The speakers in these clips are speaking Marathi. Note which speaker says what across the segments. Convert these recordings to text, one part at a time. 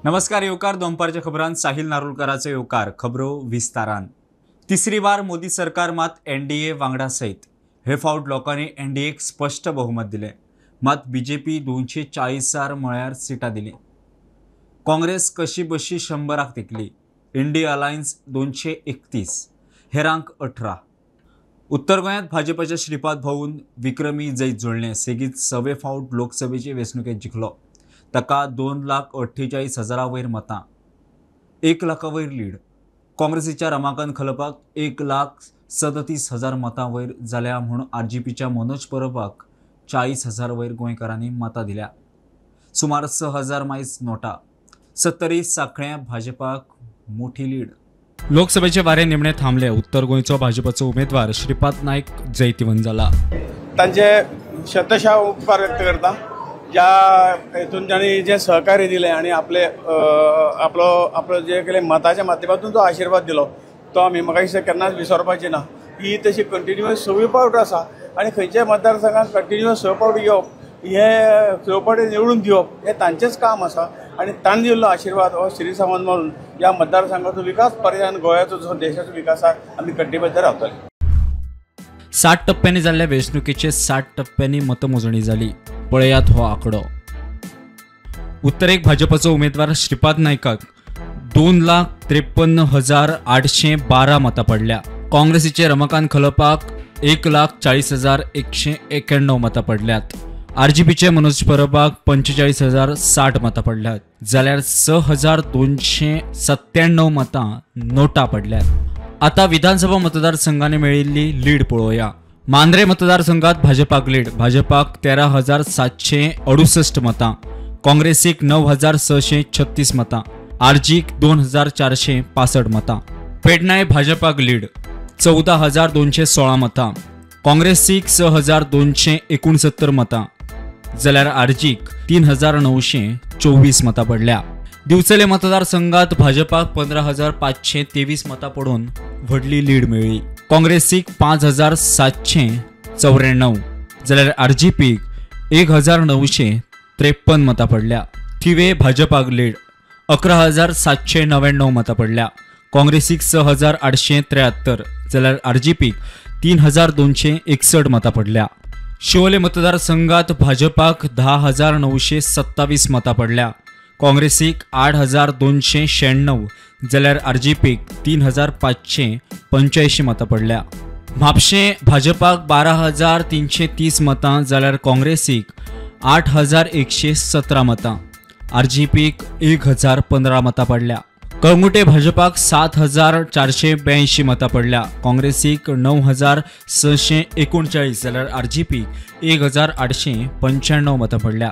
Speaker 1: नमस्कार येवकार दोनपारच्या खबरांत साहिल नारोलकराचो येवकार खबरो विस्तारान। तिसरी वार मोदी सरकार मात एनडीए वांगडा सयत। हे फावट लोकांनी एनडीएक स्पष्ट बहुमत दिले, मात बीजेपी 240 म्हळ्यार सिटां दिली। काँग्रेस कशी बशी 100 तेकली। इंडिया अलायन्स 231, हेरांक 18। उत्तर गोंयांत भाजपाच्या श्रीपाद भाऊन विक्रमी जैत जोडले सेगीत 6 फावट लोकसभेचे वेंचणुकेंत जिखलो। ताका 2,48,000 वयर मतां, 1 लाखा वयर लीड। काँग्रेसीच्या रमाकांत खलपाक 1,37,000 मतां वयर जाल्या म्हूण आरजीपीच्या मनोज परबाक 40,000 वयर गोंयकारांनी मतां दिल्या। सुमार 6,000 मायज नोटा। 70 सांखळ्या भाजपाक मोठी लीड। लोकसभेचे वारे निमणे थांबले। उत्तर गोंयचो भाजपाचो उमेदवार श्रीपाद नायक जैतिवंत जाला।
Speaker 2: तांचे शतशः उपकार व्यक्त करता ज्या हेतून त्यांनी जे सहकार्य दिले आणि आपलो जे केले मताच्या माध्यमातून जो आशीर्वाद दिलो तो आमी म्हाका दिसता केन्नाच विसरपाची ना। ही तशी कंटिन्युअस 6 फावट आसा आणि खंयच्याय मतदारसंघात कंटिन्युअस 6 फावट येवप हे 6 फावटी निवडून दिवप हे तांचेच काम आसा आणि तांणी दिल्लो आशीर्वाद हो श्री सावंत म्हणून ह्या मतदारसंघाचो विकास पर्यान गोंयाचो जो देशाचो विकास आसा आमी कटिबद्ध रावतले।
Speaker 1: 60 टप्प्यांनी जाल्ल्या वेंचणुकेचे 60 टप्प्यांनी मतमोजणी जाली। पळयात हो आंकडो। उत्तरेक भाजपाचो उमेदवार श्रीपाद नायकाक 2,53,812 मतां पडल्या। काँग्रेसीचे रमाकांत खलपाक 1,40,191 मतां पडल्यात। आरजीपीचे मनोज परबाक 45,060 मतां पडल्यात, जाल्यार 6,297 मतां नोटा पडल्यात। आता विधानसभा मतदारसंघाने मेळिल्ली लीड पळोवया। मांद्रे मतदारसंघात भाजपाक लीड। भाजपाक 13,768 मतां, काँग्रेसीक 9,636 मतां, आरजीक 2,465 मतां। पेडणाय भाजपाक लीड 14,216 मतां, काँग्रेसीक 6,269 मतां, जाल्यार आरजीक 3,924 मतां पडल्या। दिवचले मतदारसंघात भाजपाक 15,523 मतां पडून व्हडली लीड मेळ्ळी। काँग्रेसीक 5,794, जाल्यार आरजीपीक 1,953 मतां पडल्या। थिवे भाजपाक लीड 11,799 मतां पडल्या, काँग्रेसीक 6,873, जाल्यार आरजीपीक 3,261 मतां पडल्या। शिवोले मतदारसंघात भाजपाक 10,927 मतां पडल्या, काँग्रेसीक 8,296, जाल्यार आरजीपीक 3,585 मतां पडल्या। म्हापशें भाजपाक 12,330 मतां, जाल्यार काँग्रेसीक 8,117 मतां, आरजीपीक 1,015 मतां पडल्या। कळंगुटे भाजपाक 7,482 मतां पडल्या, काँग्रेसीक 9,639, जाल्यार आरजीपीक 1,895 मतां पडल्या।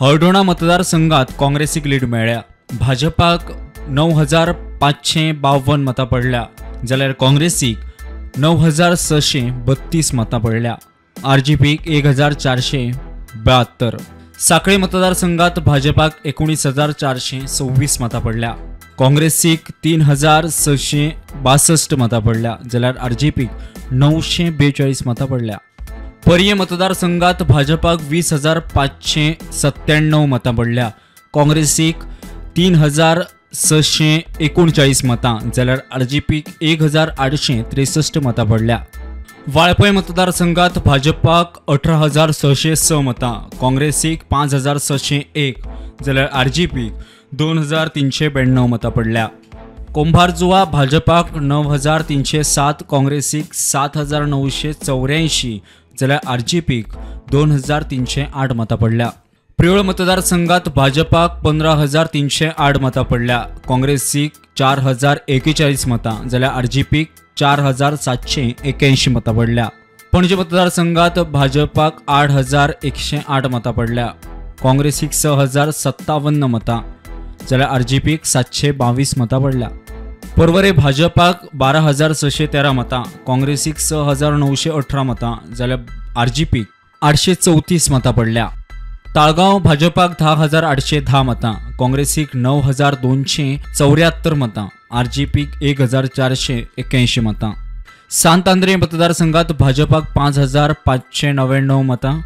Speaker 1: हळदोणा मतदारसंघात काँग्रेसीक लीड मेळ्ळ्या। भाजपाक 9,552 मतां पडल्या, जाल्यार काँग्रेसीक 9,632 मतां पडल्या, आरजीपीक 1,472। सांखळी मतदारसंघात भाजपाक 19,426 मतां पडल्या, काँग्रेसीक 3,662 मतां पडल्या, जाल्यार आरजीपीक 942 मतां पडल्या। पर्ये मतदारसंघात भाजपाक 20,597 मतां पडल्या, काँग्रेसीक 3,639 मतां, जाल्यार आरजीपीक 1,863 मतां पडल्या। वाळपय मतदारसंघात भाजपाक 18,606 मतां, काँग्रेसीक 5,601, जाल्यार आरजीपीक 2,392 मतां पडल्या। कुंभारजुवा भाजपाक 9,307, काँग्रेसीक 7,984, जाल्यार आरजीपीक 2,308 मतां पडल्या। प्रियोळ मतदारसंघात भाजपाक 15,308 मतां पडल्या, काँग्रेसीक 4,041 मतां, जाल्यार आरजीपीक 4,781 मतां पडल्या। पणजी मतदारसंघात भाजपाक 8,108 मतां पडल्या, काँग्रेसीक 6,057 मतां, जाल्यार आरजीपीक 722 मतां पडल्या। परवरे भाजपाक 12,613 मतां, काँग्रेसीक 6,918 मतां, जाल्यार आरजीपीक 834 मतां पडल्या। ताळगांव भाजपाक 10,810 मतां, काँग्रेसीक 9,274 मतां, आरजीपीक 1,481 मतां। सांत आंद्रे मतदारसंघात भाजपाक 5,599 मतां,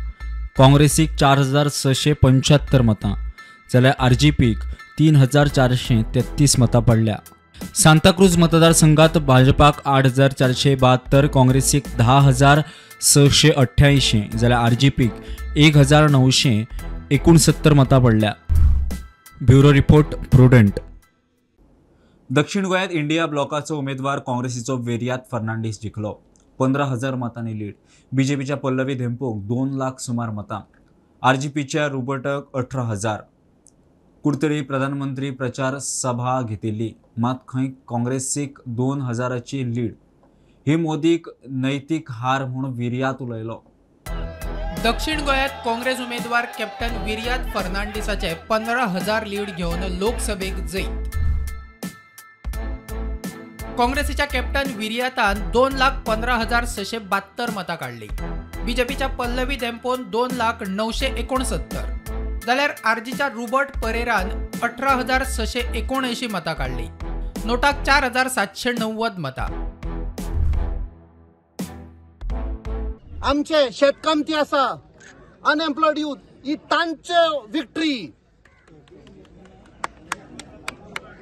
Speaker 1: काँग्रेसीक 4,675 मतां, जाल्यार आरजीपीक 3,433 मतां पडल्या. सांताक्रूज मतदारसंघात भाजपाक 8,472, काँग्रेसीक 10,688 जाल्यार आरजेपीक 1,969 मतां पडल्या. Bureau report prudent. दक्षिण गोंयांत इंडिया ब्लॉकाचो उमेदवार काँग्रेसीचो वेरियात फर्नांडीस जिखलो. 15,000 मतांनी लीड. बीजेपीच्या पल्लवी धेंपोक 2 लाख सुमार मतां. आरजेपीच्या रुबटक 18,000. कुडतरी प्रधानमंत्री प्रचार सभा घेतिल्ली, मात खंय काँग्रेसीक 2,000ची लीड. ही मोदीक नैतीक हार म्हणून विर्यात उलयलो.
Speaker 3: दक्षिण गोंयांत काँग्रेस उमेदवार कॅप्टन विर्यात फर्नांडीसाचे 15,000 लीड घेवन लोकसभेक जैत. काँग्रेसीच्या कॅप्टन विर्यातान 2,15,672 मतां काढली. बीजेपीच्या पल्लवी धेंपोन 2,09,69, जाल्यार आरजीच्या रुबर्ट परेरान 18,679 मतां काढली. नोटाक 4,790 मतां.
Speaker 4: आमचे शेतकामती आसा, अनएम्प्लॉयड यूथ, ही तांचे विक्ट्री.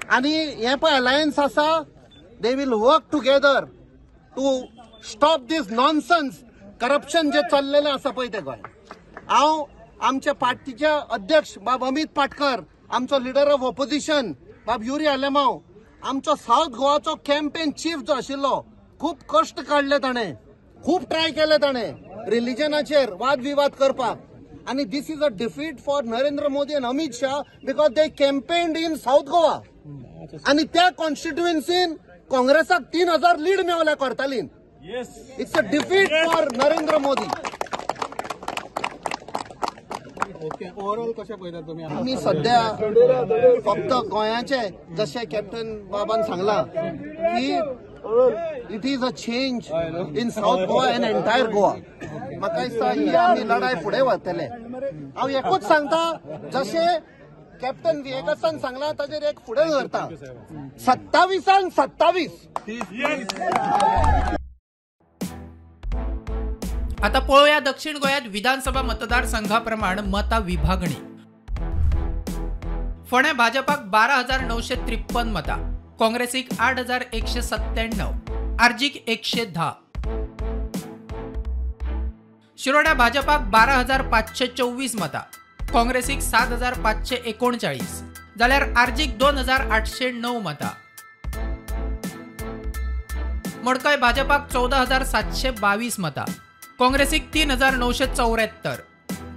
Speaker 4: आणि हे पळय अलायन्स आसा, they will work together to stop this nonsense corruption जे चल्लेलें आसा पळय ते गोंय. हांव आमच्या पार्टीचे अध्यक्ष बाब अमित पाटकर, आमचो लिडर ऑफ ऑपोजिशन बाब युरी आलेमांव, आमचो साऊथ गोवाचो कॅम्पेन चीफ जो आशिल्लो, खूब कश्ट काडले ताणें, खूब ट्राय केले ताणें रिलिजनाचेर वाद विवाद करपाक. आणि this is a defeat for Narendra Modi and Amit Shah because they campaigned in south Goa. आणि त्या कॉन्स्टिट्युएन्सीन काँग्रेसाक 3,000 लीड मेवल्या कोर्तालीन. It's a defeat for Narendra Modi. Overall कशें पळयतात तुमी? आमी सध्या फक्त गोंयाचे, जशें कॅप्टन बाबान सांगला की it is a change in south Goa end entire Goa. म्हाका दिसता ही आमी लढाई फुडें व्हरतले. हांव एकूच सांगता, जशें कॅप्टन विएकासान सांगला ताजेर एक फुडें व्हरता. 27
Speaker 3: आता पळोवया दक्षिण गोंयांत विधानसभा मतदारसंघाप्रमाण मता विभागणी. फोंड्या भाजपाक 12,953 मतां, काँग्रेसीक 8,197, आरजीक 110. शिरोड्या भाजपाक 12,524 मतां, काँग्रेसीक 7,539, जाल्यार आरजीक 2,809 मतां. मडकय भाजपाक 14,722 मतां, काँग्रेसीक 3,974,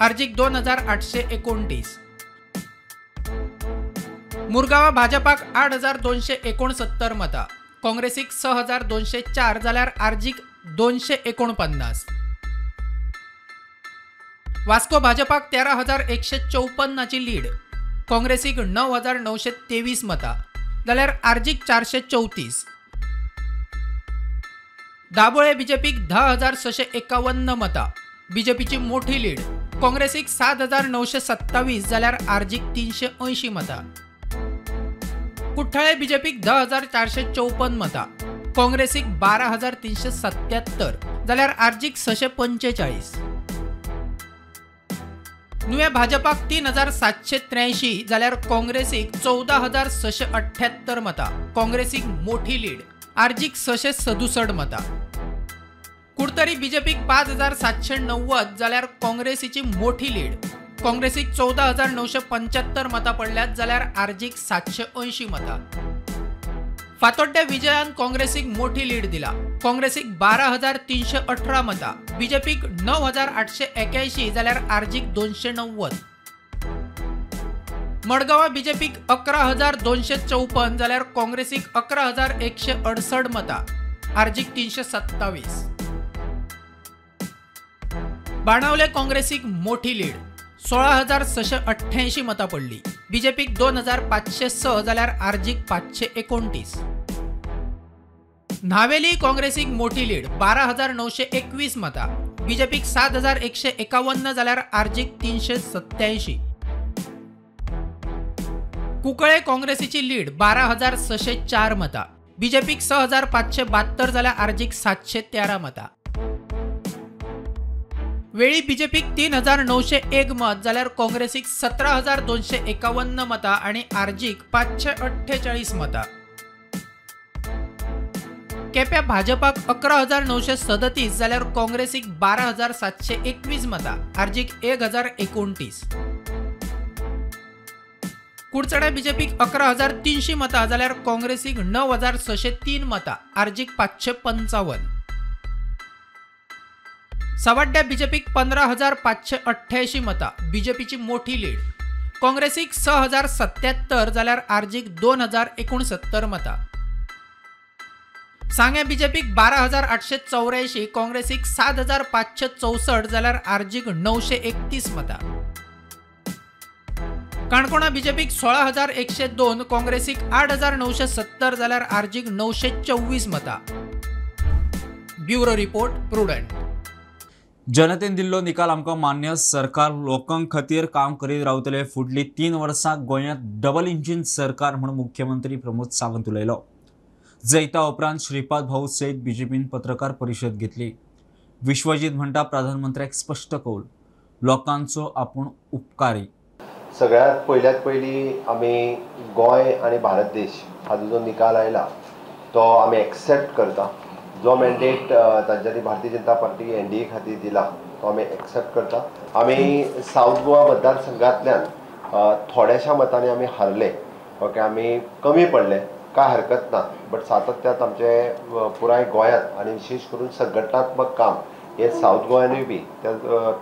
Speaker 3: आरजीक 2,829. मुरगांवा भाजपाक 8,269 मतां, काँग्रेसीक 6,204, जाल्यार आरजीक 249. वास्को भाजपाक 13,154ची लीड, काँग्रेसीक 9,923 मतां, जाल्यार आरजीक 434. दाबोळे बीजेपीक 10,651 मतां, बीजेपीची मोठी लीड, काँग्रेसीक 7,927, जाल्यार आरजीक 380 मतां. कुठ्ठाळे बीजेपीक 10,454 मतां, काँग्रेसीक 12,377, जाल्यार आरजीक 645. नुवें भाजपाक 3,783, जाल्यार काँग्रेसीक 14,678 मतां, काँग्रेसीक मोठी लीड, आरजीक 667 मतां. कुडतरी बीजेपीक 5,790, जाल्यार काँग्रेसीची मोठी लीड, काँग्रेसीक 14,975 मतां पडल्यात, जाल्यार आरजीक 780 मतां. फातोड्ड्या विजयान काँग्रेसीक मोठी लीड दिला, काँग्रेसीक 12,318 मतां, बीजेपीक 9,881, जाल्यार आरजीक 290. मडगांवा बीजेपीक 11,254, जाल्यार काँग्रेसीक 11,168 मतां, आरजीक 327. बाणावले काँग्रेसीक मोठी लीड, 16,688 मतां पडली, बीजेपीक 2,506, जाल्यार आरजीक 529. न्हावेली काँग्रेसीक मोठी लीड, 12,921 मतां, बीजेपीक 7,151, जाल्यार आरजीक 387. कुंकळे काँग्रेसीची लीड 12,604 मतां, बीजेपीक 6,572, जाल्यार आरजीक 713 मतां. वेळी बीजेपीक 3901 मत जाल्यार काँग्रेसीक 17251 मतां आणि आरजीक 548 मतां. केप्या भाजपाक 11937 जाल्यार काँग्रेसीक 12721 मतां, आरजीक 1029. कुडचड्या बीजेपीक 11300 मतां जाल्यार काँग्रेसीक 9603 मतां, आरजीक 555. सवाड्ड्या बीजेपीक 15588 मतां, बीजेपीची मोठी लीड. काँग्रेसीक 6077 जाल्यार आरजीक 2069 मतां. सांग्या बीजेपीक 12884, काँग्रेसीक 7564 जाल्यार आरजीक 931 मतां. काणकोणा बीजेपीक 16102, काँग्रेसीक 8970 जाल्यार आरजीक 924 मतां. Bureau report prudent.
Speaker 1: जनतेन दिल्लो निकाल आमकां मान्य. सरकार लोकांक खातीर काम करीत रावतले. फुडलीं 3 वर्सां गोंयांत डबल इंजीन सरकार म्हणून मुख्यमंत्री प्रमोद सावंत उलयलो. जैता उपरांत श्रीपाद भाऊ सयत बीजेपीन पत्रकार परिशद घेतली. विश्वजीत म्हणटा प्रधानमंत्र्याक स्पश्ट कौल, लोकांचो आपूण उपकारी.
Speaker 5: सगळ्यात पयली आमी गोंय आणि भारत देश हाचो जो निकाल आयला तो आमी एक्सेप्ट करता. जो मॅन्डेट तांच्यांनी भारतीय जनता पार्टी एनडीए खातीर दिला तो आमी एक्सेप्ट करता. आमी साऊथ गोवा मतदारसंघांतल्यान थोड्याशा मतांनी आमी हारले. ओके, आमी कमी पडले, काय हरकत ना. बट सातत्यात आमचे पुराय गोंयांत आनी विशेष करून संघटनात्मक काम हे साऊथ गोंयानूय बी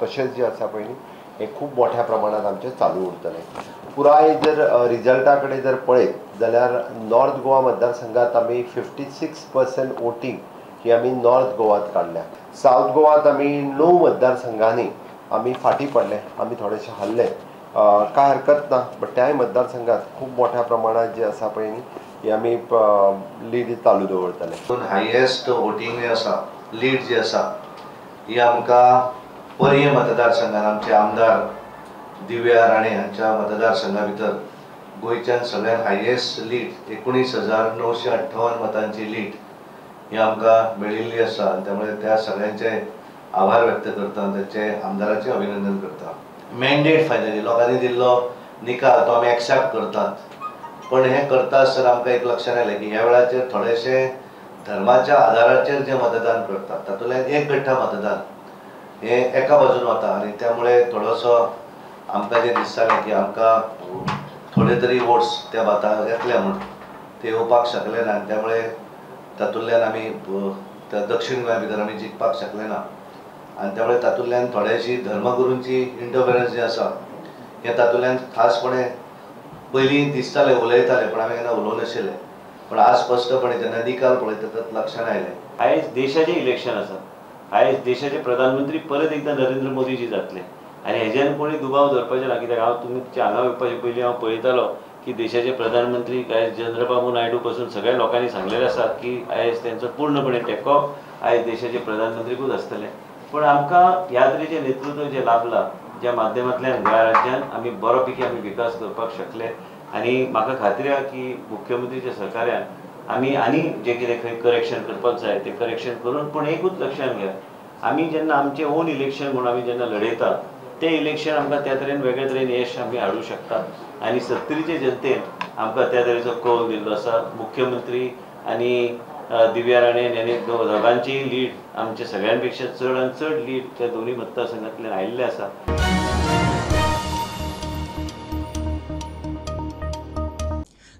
Speaker 5: तशेंच जे आसा पळय हे खूब मोठ्या प्रमाणात आमचे चालू उरतले. पुराय जर रिजल्टा कडेन जर पळयत जाल्यार नॉर्थ गोवा मतदारसंघात आमी 56% वोटींग ही आमी नॉर्थ गोवात काडल्या. साऊथ गोवात आमी 9 मतदारसंघांनी आमी फाटीं पडले, आमी थोडेशे हरले, काय हरकत ना. बट त्याय मतदारसंघात खूब मोठ्या प्रमाणात जे आसा पळय ही आमी लीड चालू दवरतले.
Speaker 6: हायेस्ट वोटींग जे आसा, लीड जी आसा ही आमकां पर्ये मतदारसंघात आमचे आमदार दिव्या राणे हांच्या मतदारसंघा भितर गोंयच्यान सगळ्यात हायेस्ट लीड 19,958 मतांची लीड ही आमकां मेळिल्ली आसा. आनी त्यामुळे त्या सगळ्यांचे आभार व्यक्त करता, त्याचे आमदाराचे अभिनंदन करता. मॅन्डेट फायनली लोकांनी दिल्लो निकाल तो आमी एक्सेप्ट करतात. पण हे करता आसतना आमकां एक लक्षात आयलें की ह्या वेळाचेर थोडेशे धर्माच्या आधाराचेर जे मतदान करतात तातूंतल्यान एक गठ्ठा मतदान हे एका बाजून वता. आनी त्यामुळे थोडोसो आमकां जे दिसतालें की आमकां थोडे तरी वोट्स त्या भाताक येतले म्हणून ते येवपाक शकले ना. आनी त्यामुळे तातूंतल्यान आमी दक्षिण गोंया भितर आमी जिखपाक शकले ना. आनी त्यामुळे तातूंतल्यान थोड्याशी धर्मगुरूंची इंटरफरन्स जी आसा हे तातूंतल्यान खासपणे पयलीं दिसताले उलयताले पण आमी केन्ना उलोवं नाशिल्ले. पण आज स्पश्टपणे जेन्ना निकाल पळयता तातूंत लक्षात आयलें.
Speaker 7: आयज देशाचें इलेक्शन आसा. आयज देशाचे प्रधानमंत्री परत एकदा नरेंद्र मोदीजी जातले आनी हेज्यान कोणी दुबाव धरपाचें ना. कित्याक हांव तुमच्या हांगा येवपाचे पयलीं हांव पळयतालो की देशाचे प्रधानमंत्री आयज चंद्रबाबू नायडू पासून सगळ्या लोकांनी सांगलेलें आसा की आयज तेंचो पूर्णपणे तेंको आयज देशाचे प्रधानमंत्रीकूच आसतले. पण आमकां ह्या तरेचें नेतृत्व जें लाभलां ज्या माध्यमांतल्यान गोंया राज्यान आमी बरो पैकी आमी विकास करपाक शकले. आनी म्हाका खात्री आसा की मुख्यमंत्रीच्या सहकार्यान आमी आनी जे कितें खंय करेक्शन करपाक जाय ते करेक्शन करून. पूण एकूच लक्षात घ्या, आमी जेन्ना आमचें ओन इलेक्शन म्हणून आमी जेन्ना लडयता तें इलेक्शन आमकां त्या तरेन वेगळे तरेन यश आमी हाडूं शकतात. आनी 70चे जनतेन आमकां त्या तरेचो कौल दिल्लो आसा. मुख्यमंत्री आनी दिव्या राणेन आनी दोगांची लीड आमचे सगळ्यां पेक्षा चड आनी चड लीड त्या दोनूय मतदारसंघांतल्यान आयिल्ले आसा.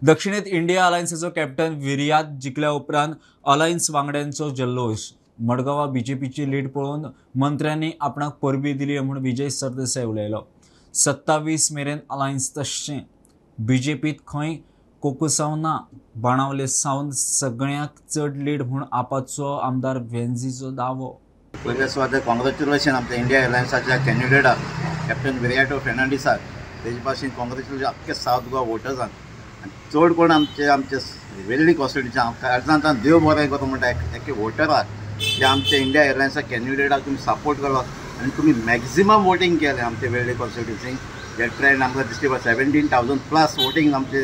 Speaker 1: दक्षिणेत इंडिया अलायन्साचो कॅप्टन विर्याद जिखल्या उपरांत अलायन्स वांगड्यांचो जल्लोश. मडगांवा बीजेपीची लीड पळोवन मंत्र्यांनी आपणाक परबी दिली म्हणून विजय सरदेसाय उलयलो. 27 मेरेन अलायन्स तशें बीजेपीत खंय कोकुसांव ना. बाणावले सावन सगळ्यांत चड लीड म्हूण आपाचो आमदार वेंझीचो दावो.
Speaker 8: पयले सुवातेर कॉंग्रेच्युलेशन आमच्या इंडिया एलायन्साच्या कॅन्डिडेटाक कॅप्टन विर्याटो फेर्नांडीसाक. तेजे भाशेन कॉंग्रेच्युलेशन आख्ख्या सावथ गोवा वोटर्सांक. चड कोण आमचे वेल्ली कॉन्स्टिट्युशन काळजांतल्यान देव बरें करता म्हणटा एके वोटराक जे आमच्या इंडिया एअरलायन्सा कॅन्डिडेटाक तुमी सपोर्ट केलो आनी तुमी मॅक्झिमम वोटींग केलें आमचे वेल्ली कॉन्स्टिट्युन्सीक. जे ट्रेंड आमकां दिसता 17,000+ वोटींग आमचे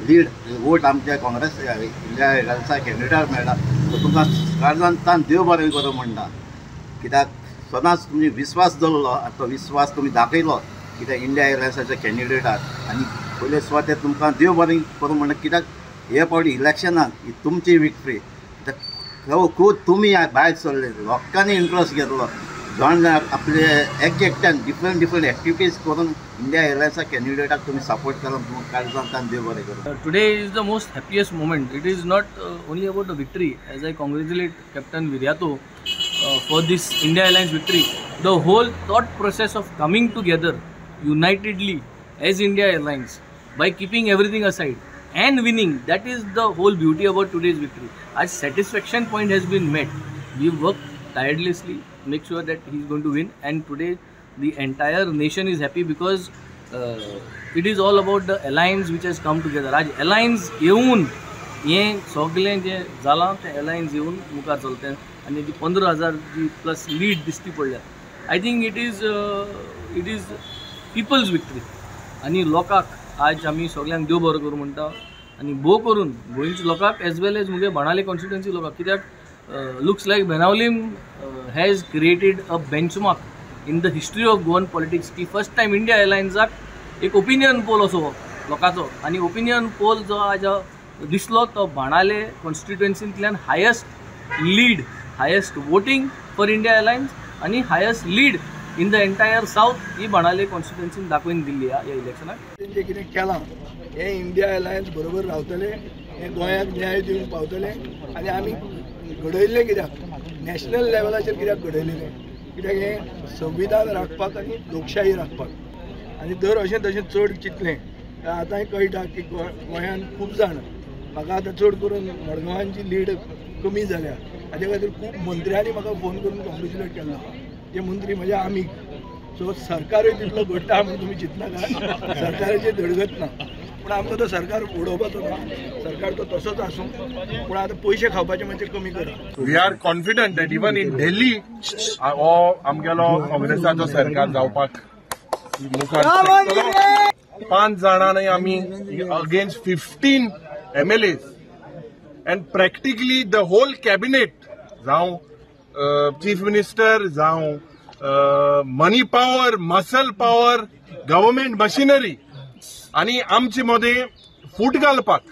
Speaker 8: लीड वोट आमच्या काँग्रेस इंडिया एअरलायन्सा कॅन्डिडेटाक मेळटा. सो तुमकां काळजांतल्यान देव बरें करूं म्हणटा. कित्याक सदांच तुमी विस्वास दवरलो आनी तो विस्वास तुमी दाखयलो कित्याक इंडिया एअरलायन्साच्या कॅन्डिडेटाक आनी पयले सुवातेर तुमकां देव बरें करूं म्हणून कित्याक हे फावटी इलेक्शनाक ही तुमची विक्ट्री खूब तुमी भायर सरले लोकांनी इंट्रस्ट घेतलो जाण आपले एकट्यान डिफरंट एक्टिविटीज करून इंडिया एअरलायन्सा कॅन्डिडेटाक तुमी सपोर्ट करून तुमकां काळजांतल्यान देव बरें करूं.
Speaker 9: Today is the most happiest moment. It is not only about the victory. As I congratulate Captain Viriato for this India Alliance victory, the whole thought process of coming together unitedly as India Alliance by keeping everything aside and winning, that is the whole beauty about today's victory. As satisfaction point has been met, we worked tirelessly, make sure that he is going to win, and today the entire nation is happy because it is all about the alliance which has come together. आज alliance येऊन हे सगळें जें जालां तें alliance येऊन मुखार चलतें आनी जी 15,000 जी प्लस लीड दिसती पडल्या, I think it is people's victory आनी लोकांक आज आमी सगळ्यांक देव बरो करूं म्हणटा आनी भोव करून गोंयच्या लोकांक एज वेल एज मुगे बाणावले कॉन्स्टिट्युएन्सी लोकांक कित्याक looks like Benaulim has created a benchmark in the history of Goan politics की फर्स्ट टायम इंडिया एअरलायन्साक एक ओपिनियन पोल असो लोकांचो आनी ओपिनियन पोल जो आज दिसलो तो बाणावले कॉन्स्टिट्युएन्सींतल्यान highest lead highest voting for India alliance आनी highest lead in the entire south ही बाणावले कॉन्स्टिट्युएन्सीन दाखोवन दिल्ली ह्या इलेक्शनाक.
Speaker 2: जें कितें केलां हें इंडिया एअरलायन्स बरोबर रावतले, हें गोंयाक न्याय दिवन पावतले आनी आमी घडयल्लें कित्याक नॅशनल लेवलाचेर कित्याक घडयलेलें कित्याक हें संविधान राखपाक आनी लोकशाही राखपाक आनी दर अशें तशें चड चिंतलें आतांय कळटा की गोंयांत खूब जाण म्हाका आतां चड करून मडगांवांची लीड कमी जाल्या हाजे खातीर खूब मंत्र्यांनी म्हाका फोन करून कॉंग्रेच्युलेट केल्लो. ते मंत्री म्हज्या आमीक सो सरकारूय तितलो घडटा म्हण तुमी चिंतनाका, सरकाराचेर धडगत ना पूण आमकां तो सरकार उडोवपाचो ना, सरकार तो तसोच आसूं पूण आतां पयशे खावपाचे मातशे कमी करप.
Speaker 10: We are confident that even in Delhi हो आमगेलो काँग्रेसाचो सरकार जावपाक मुखार सरतलो. 5 जाणांनी आमी against 15 MLAs and practically the whole cabinet, chief minister, money power, muscle power, government machinery, आणि आमचे मध्ये फूट घालपाक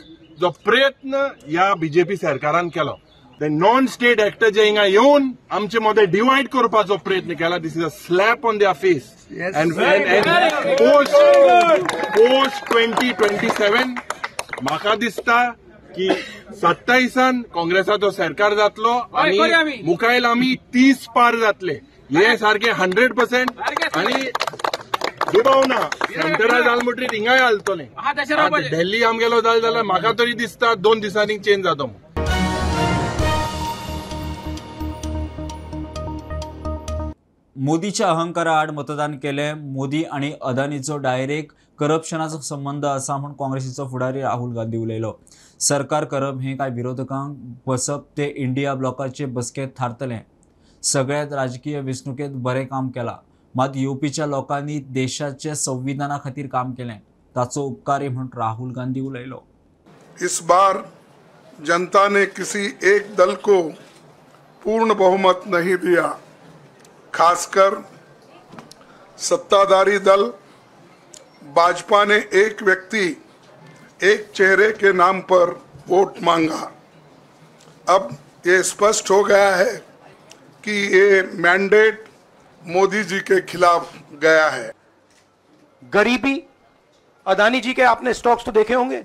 Speaker 10: जो प्रयत्न ह्या बीजेपी सरकारान केलो, ते नॉन स्टेट एक्टर जे हिंगा येवन आमचे मध्ये डिवायड करपाचो प्रयत्न केला, this is a slap on their face. and post 2027 म्हाका दिसता की 27 काँग्रेसाचो सरकार जातलो आणि मुखायल आमी 30 पार जातले. हे सारखे 100% आणि दुबावना सेंटरा जाल म्हणटरी हिंगाय घालतले. दिल्ली आमगेलो जाल जाल्यार म्हाका तरी दिसता 2 दिसांनी चेंज जातो.
Speaker 1: मोदीच्या अहंकारा आड मतदान केले. मोदी आणि अदानीचो डायरेक्ट करप्शनाचो संबंध असा म्हणून काँग्रेसीचो फुडारी राहुल गांधी उलयलो. सरकार करप हे काय विरोधकांक बसप ते इंडिया ब्लॉकाचे बसकेत थारतले. सगळ्यात राजकीय वेंचणुकेत बरें काम केला, मात यूपीच्या लोकांनी देशाचे संविधाना खातीर काम केलें ताचो उपकारी म्हणून राहुल गांधी उलयलो.
Speaker 11: इस बार जनता ने किसी एक दल को पूर्ण बहुमत नहीं दिया, खासकर सत्ताधारी दल भाजपा ने एक व्यक्ति एक चेहरे के नाम पर वोट मांगा. अब ये स्पष्ट हो गया है कि ये मैंडेट मोदी जी के खिलाफ गया है.
Speaker 12: गरीबी, अदानी जी के आपने स्टॉक्स तो देखे होंगे,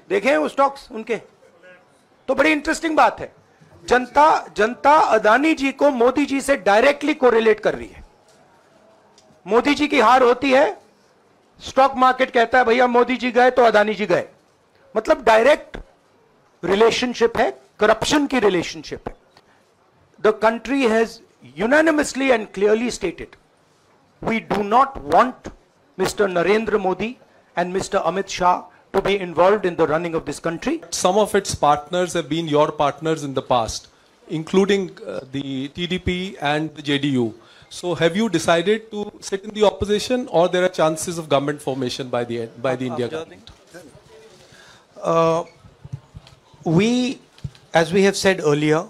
Speaker 12: देखे वो स्टॉक्स उनके, तो बड़ी इंटरेस्टिंग बात है. जनता अदानी जी को मोदी जी से डायरेक्टली कोरिलेट कर रही है. मोदी जी की हार होती है, स्टॉक मार्केट कहता है भैया मोदी जी गए तो अदानी जी गए. मतलब डायरेक्ट रिलेशनशिप है, करप्शन की रिलेशनशिप है. The country has unanimously and clearly stated, we do not want Mr. Narendra Modi and Mr. Amit Shah to be involved in the running of this country.
Speaker 13: Some of its partners have been your partners in the past, including the TDP and the JDU. So have you decided to sit in the opposition, or there are chances of government formation by the India government?
Speaker 12: We, as we have said earlier,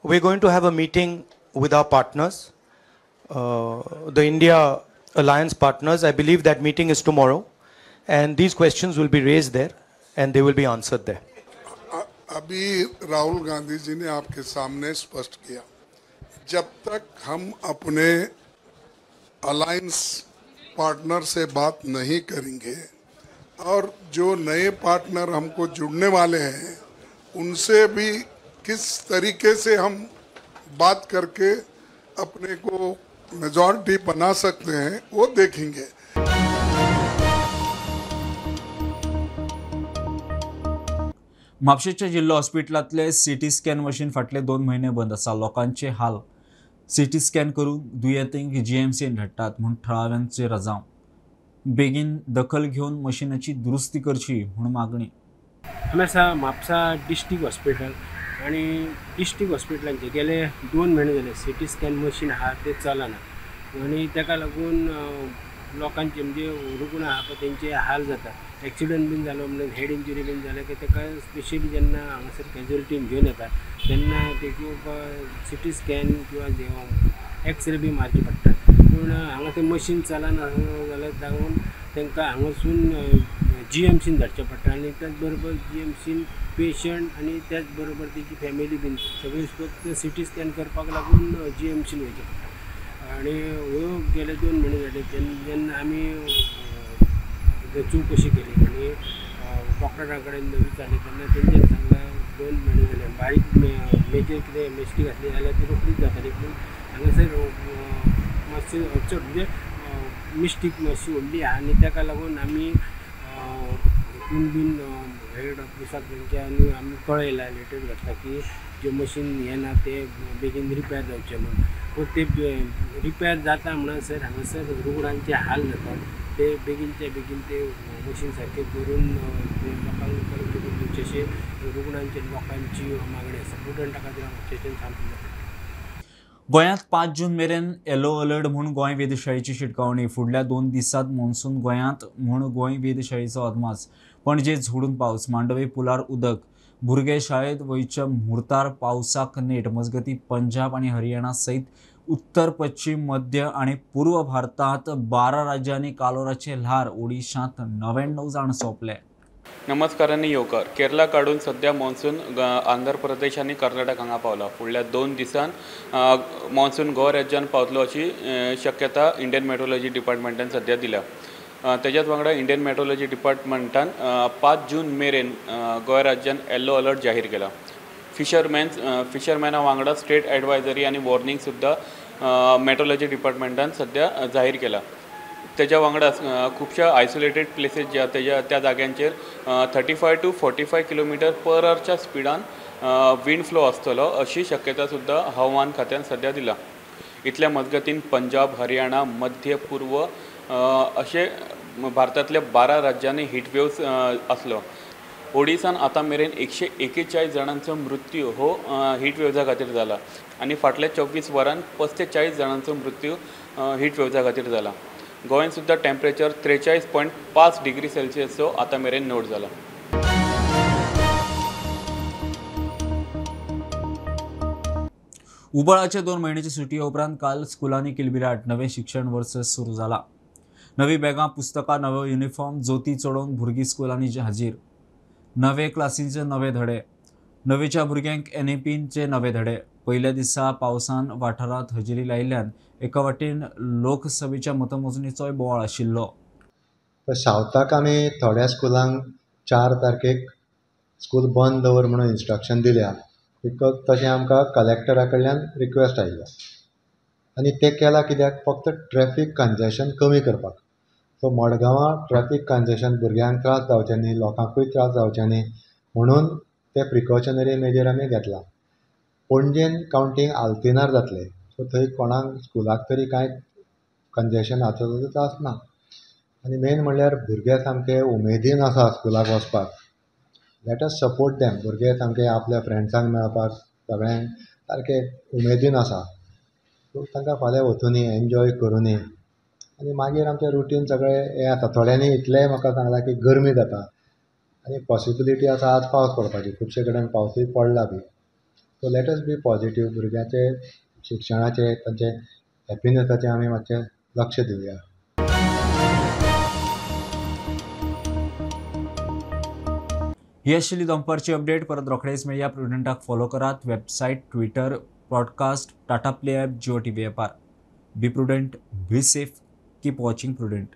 Speaker 12: we're going to have a meeting with our partners, the India Alliance partners. I believe that meeting is tomorrow, and these questions will be raised there and they will be answered there.
Speaker 11: अभी राहुल गांधी जी ने आपके सामने स्पष्ट किया, जब तक हम अपने अलायंस पार्टनर से बात नहीं करेंगे और जो नए पार्टनर हमको जुड़ने वाले हैं उनसे भी किस तरीके से हम बात करके अपने को मेजॉरिटी बना सकते हैं वो देखेंगे.
Speaker 1: म्हापशेंच्या जिल्हा हॉस्पिटलांतले सीटी स्कॅन मशीन फाटले 2 महिने बंद आसा. लोकांचे हाल सीटी स्कॅन करून दुयेंतींक जीएमसीन धाडटात म्हूण थळाव्यांचेर राजाव. बेगीन दखल घेवन मशीनाची दुरुस्ती करची म्हूण मागणी.
Speaker 14: आमी आसा म्हापसा डिस्ट्रिक्ट हॉस्पिटल आणि डिस्ट्रिक्ट हॉस्पिटलांचे गेले 2 महिने जाले सीटी स्कॅन मशीन आहा ते चलना आणि ताका लागून लोकांचे म्हणजे रुग्ण आहा पळय तेंचे हाल जाता. एक्सिडंट बीन जालो म्हणजे हेड इंजुरी बीन जाले की ताका स्पेशली जेन्ना हांगासर कॅज्युअलिटीन घेवन येता तेन्ना तेका सीटी स्कॅन किंवा एक्सरे बी मारची पडटा. पूण हांगा तें मशीन चलना जाल्यार लागून तांकां हांगासून जीएमसीन धाडचें पडटा आणि त्याच बरोबर जीएमसीन पेशंट आणि त्याच बरोबर तेची फॅमिली बीन सगळे फक्त सीटी स्कॅन करपाक लागून जीएमसीन वयचें पडटा. आणि ह्यो गेले 2 महिने जाले जेन्ना आमी चवकशी केली आणि डॉक्टरा कडेन विचारली तेन्ना तेंच्यान सांगलां 2 महिने जाले बारीक मेजर कितें मिस्टेक आसली जाल्यार ती रोखडीच जाताली. पूण हांगासर मातशें चड म्हणजे मिस्टेक मातशी व्हडली आहा आनी ताका लागून आमी हितून बीन हेड ऑफिसाक तेंच्यांनी आमी कळयलां लेटर घातला की जे मशीन हें ना ते बेगीन रिपेर जावचें म्हणून. पूण ते रिपेर जाता म्हणसर हांगासर रुग्णांचे हाल जातात. ते बेगीनचे बेगीन ते मशीन सारकें करून लोकांक परत बेगीन दिवचे अशें रुग्णांचे लोकांची मागणी आसा. स्टुडंटा खातीर हांगा सांगलें जाता.
Speaker 1: गोंयांत 5 जून मेरेन येलो अलर्ट म्हूण गोंय वेधशाळेची शिटकावणी. फुडल्या 2 दिसांत मॉन्सून गोंयांत म्हूण गोंय वेधशाळेचो अदमास. पणजे झोडून पावस, मांडवे पुलार उदक, भुरगे शाळेंत वयच्या मुहूर्तार पावसाक नेट. मजगतीं पंजाब आनी हरियाणा सयत उत्तर पश्चिम मध्य आनी पूर्व भारतांत 12 राज्यांनी कालोराचे ल्हार. ओडिशांत 99 जाण सोंपले.
Speaker 15: नमस्कार आनी येवकार. केरला काडून सध्या मॉन्सून आंध्र प्रदेश आनी कर्नाटक हांगा पावला. फुडल्या 2 दिसांत मॉन्सून गोवा राज्यांत पावतलो अशी शक्यता इंडियन मेट्रोलॉजी डिपार्टमेंटान सध्या दिल्या. तेच्याच वांगडा इंडियन मेट्रोलॉजी डिपार्टमेंटान 5 जून मेरेन गोंय राज्यांत येल्लो अलर्ट जाहीर केला. फिशरमॅना वांगडा स्टेट एडवायझरी आनी वॉर्निंग सुद्दां मेट्रोलॉजी डिपार्टमेंटान सध्या जाहीर केला. तेच्या वांगडा खुबशा आयसोलेटेड प्लेसीस जे त्या जाग्यांचेर 35 to 45 km/hच्या स्पिडान विंड फ्लो आसतलो अशी शक्यता सुद्दां हवामान खात्यान सध्या दिला. इतल्या मजगतीन पंजाब, हरियाणा, मध्य पूर्व अशे भारतांतल्या 12 राज्यांनी हीटवेव्स आसलो. ओडिसान आतां मेरेन 141 जाणांचो मृत्यू हो हीटवेव्जा खातीर जाला आनी फाटल्या 24 वरांत 45 जाणांचो मृत्यू हीटवेव्जा खातीर जाला. गोंयांत सुद्दां टेम्परेचर 43.5 डिग्री सेल्सियसचो आतां मेरेन नोट जाला.
Speaker 1: उबळाचे 2 महिन्याची सुटये उपरांत काल स्कुलांनी किलबिलाट. नवें शिक्षण वर्स सुरू जाला. नवी बॅगां, पुस्तकां, नवो युनिफॉर्म, जोती चडोवन भुरगीं स्कुलांनी हाजीर. नवे क्लासींचे नवे धडे. नवेच्या भुरग्यांक NAPचे नवे धडे. पयल्या दिसा पावसान वाठारांत हजेरी लायिल्ल्यान एका वाटेन लोकसभेच्या मतमोजणीचोय बोवाळ आशिल्लो.
Speaker 16: सावथाक आमी थोड्या स्कुलांक 4 तारखेक स्कूल बंद दवर म्हणून इन्स्ट्रक्शन दिल्या. बिकॉज तशें आमकां कलेक्टरा कडल्यान रिक्वेस्ट आयिल्लो आनी तें केलां कित्याक फक्त ट्रॅफीक कंजेशन कमी करपाक. सो मडगांवां ट्रॅफीक कंजेशन भुरग्यांक त्रास जावचे न्ही, लोकांकूय त्रास जावचे न्ही म्हणून ते प्रिकॉशनरी मेजर आमी घेतला. पणजेन कावंटींग आल्तिनार जातलें. सो थंय कोणाक स्कुलाक तरी कांय कंजेशनाचो त्रास ना. आनी मेन म्हणल्यार भुरगे सामके उमेदीन आसा स्कुलाक वचपाक. Let us support them. भुरगे सामके आपल्या फ्रेंड्सांक मेळपाक सगळ्यांक सारके उमेदीन आसा. सो तांकां फाल्यां वचूनी एन्जॉय करुनी आनी मागीर आमचें रुटीन सगळें हें आसा. थोड्यांनी इतलेंय म्हाका सांगलां की गरमी जाता आनी पॉसिबिलिटी आसा आज पावस पडपाची. खुबशे कडेन पावसूय पडला बी. So let us be positive. भुरग्यांचे शिक्षणाचे तांचे हॅपिनेसाचे आमी मातशें लक्ष दिवया.
Speaker 1: ही आशिल्ली दनपारची अपडेट. परत रोखडेच मेळया. प्रुडंटाक फॉलो करात. Website, Twitter, podcast, Tata play app, Jio TV ॲपार. Be Prudent, be safe, keep watching prudent.